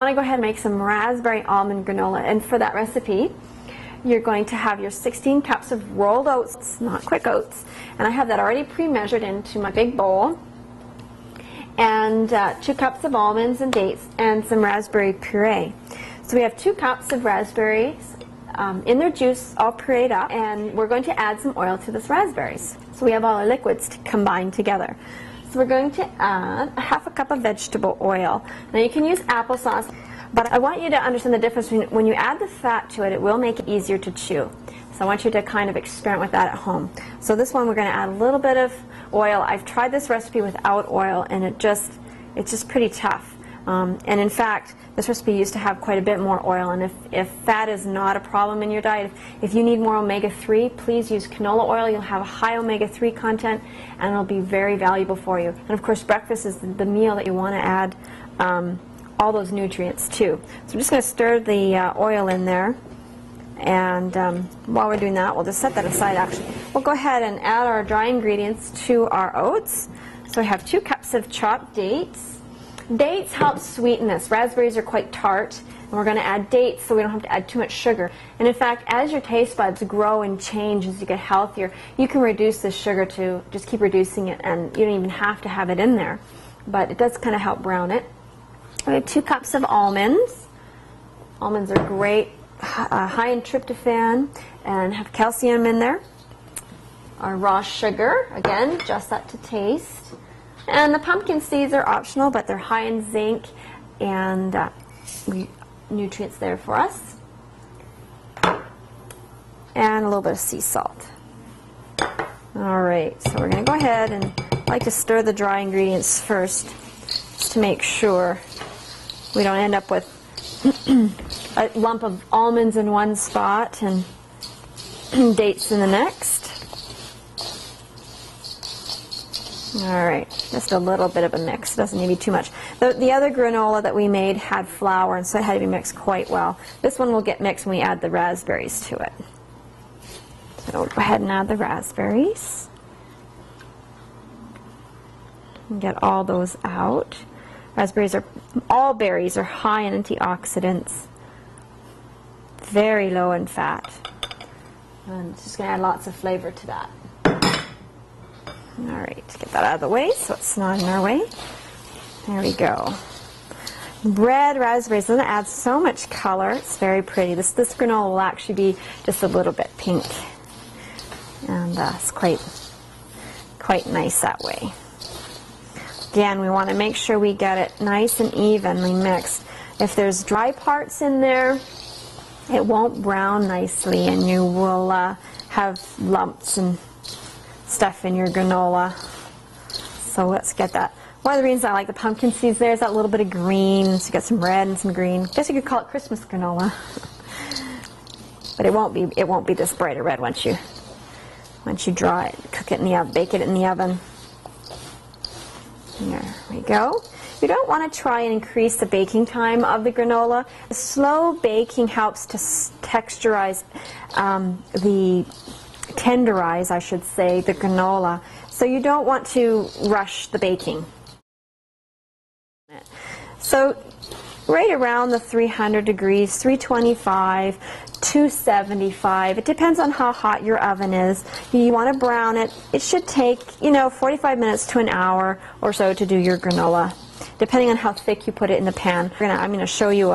I'm going to go ahead and make some raspberry almond granola, and for that recipe you're going to have your 16 cups of rolled oats, not quick oats, and I have that already pre-measured into my big bowl, and 2 cups of almonds and dates and some raspberry puree. So we have 2 cups of raspberries in their juice all pureed up, and we're going to add some oil to this raspberries. So we have all our liquids to combine together. So we're going to add a 1/2 cup of vegetable oil. Now you can use applesauce, but I want you to understand the difference between when you add the fat to it, it will make it easier to chew. So I want you to kind of experiment with that at home. So this one we're going to add a little bit of oil. I've tried this recipe without oil, and it's just pretty tough. And in fact, this recipe used to have quite a bit more oil, and if fat is not a problem in your diet, if you need more omega-3, please use canola oil. You'll have a high omega-3 content, and it'll be very valuable for you. And of course, breakfast is the meal that you want to add all those nutrients to. So I'm just going to stir the oil in there, and while we're doing that, we'll just set that aside. Actually, we'll go ahead and add our dry ingredients to our oats. So I have 2 cups of chopped dates. Dates help sweeten this. Raspberries are quite tart, and we're going to add dates so we don't have to add too much sugar. And in fact, as your taste buds grow and change as you get healthier, you can reduce the sugar to just keep reducing it, and you don't even have to have it in there. But it does kind of help brown it. We have 2 cups of almonds. Almonds are great, high in tryptophan and have calcium in there. Our raw sugar, again, just that to taste. And the pumpkin seeds are optional, but they're high in zinc and nutrients there for us. And a little bit of sea salt. All right, so we're going to go ahead and I like to stir the dry ingredients first, just to make sure we don't end up with a lump of almonds in one spot and dates in the next. All right, just a little bit of a mix. It doesn't need to be too much. The other granola that we made had flour, and so it had to be mixed quite well. This one will get mixed when we add the raspberries to it. So we'll go ahead and add the raspberries. And get all those out. All berries are high in antioxidants, very low in fat. And it's just going to add lots of flavor to that. All right, get that out of the way so it's not in our way. There we go. Red raspberries doesn't add so much color. It's very pretty. This granola will actually be just a little bit pink, and it's quite nice that way. Again, we want to make sure we get it nice and evenly mixed. If there's dry parts in there, it won't brown nicely, and you will have lumps and stuff in your granola. So let's get that. One of the reasons I like the pumpkin seeds there is that little bit of green. So you got some red and some green. I guess you could call it Christmas granola. But it won't be this bright a red once you draw it, cook it in the oven, bake it in the oven. There we go. You don't want to try and increase the baking time of the granola. The slow baking helps to texturize tenderize, I should say, the granola. So you don't want to rush the baking. So right around the 300 degrees, 325, 275. It depends on how hot your oven is. You want to brown it. It should take, 45 minutes to an hour or so to do your granola, depending on how thick you put it in the pan. I'm going to show you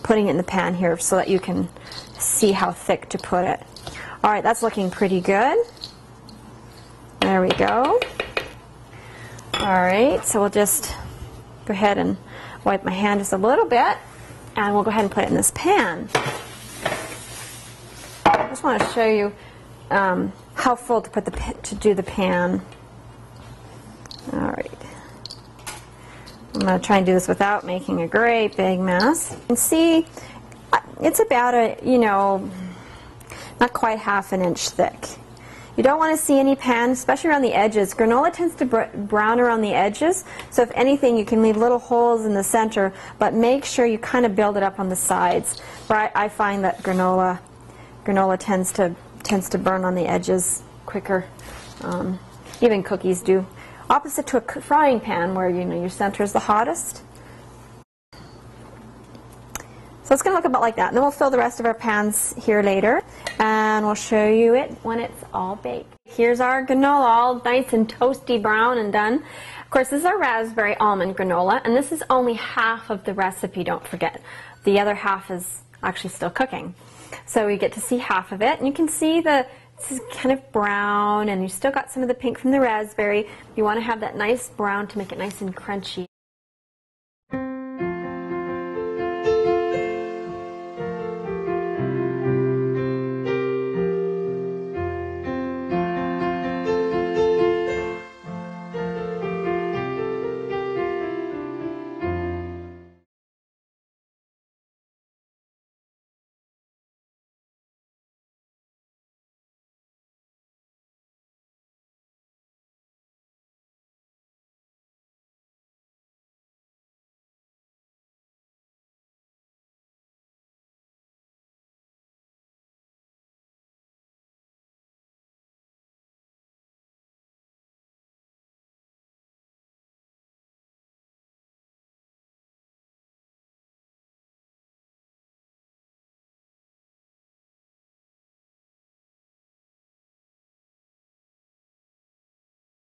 putting it in the pan here so that you can see how thick to put it. All right, that's looking pretty good. There we go. All right, so we'll just go ahead and wipe my hand just a little bit, and we'll go ahead and put it in this pan. I just want to show you how full to do the pan. All right. I'm going to try and do this without making a great big mess. And see, it's about not quite ½ an inch thick. You don't want to see any pan, especially around the edges. Granola tends to brown around the edges, so if anything, you can leave little holes in the center, but make sure you kind of build it up on the sides. Where I find that granola tends to burn on the edges quicker. Even cookies do. Opposite to a frying pan where your center is the hottest. going to look about like that. And then we'll fill the rest of our pans here later, and we'll show you it when it's all baked. Here's our granola, all nice and toasty brown and done. Of course, this is our raspberry almond granola, and this is only half of the recipe, don't forget. The other half is actually still cooking. So we get to see half of it, and you can see this is kind of brown, and you still got some of the pink from the raspberry. You want to have that nice brown to make it nice and crunchy.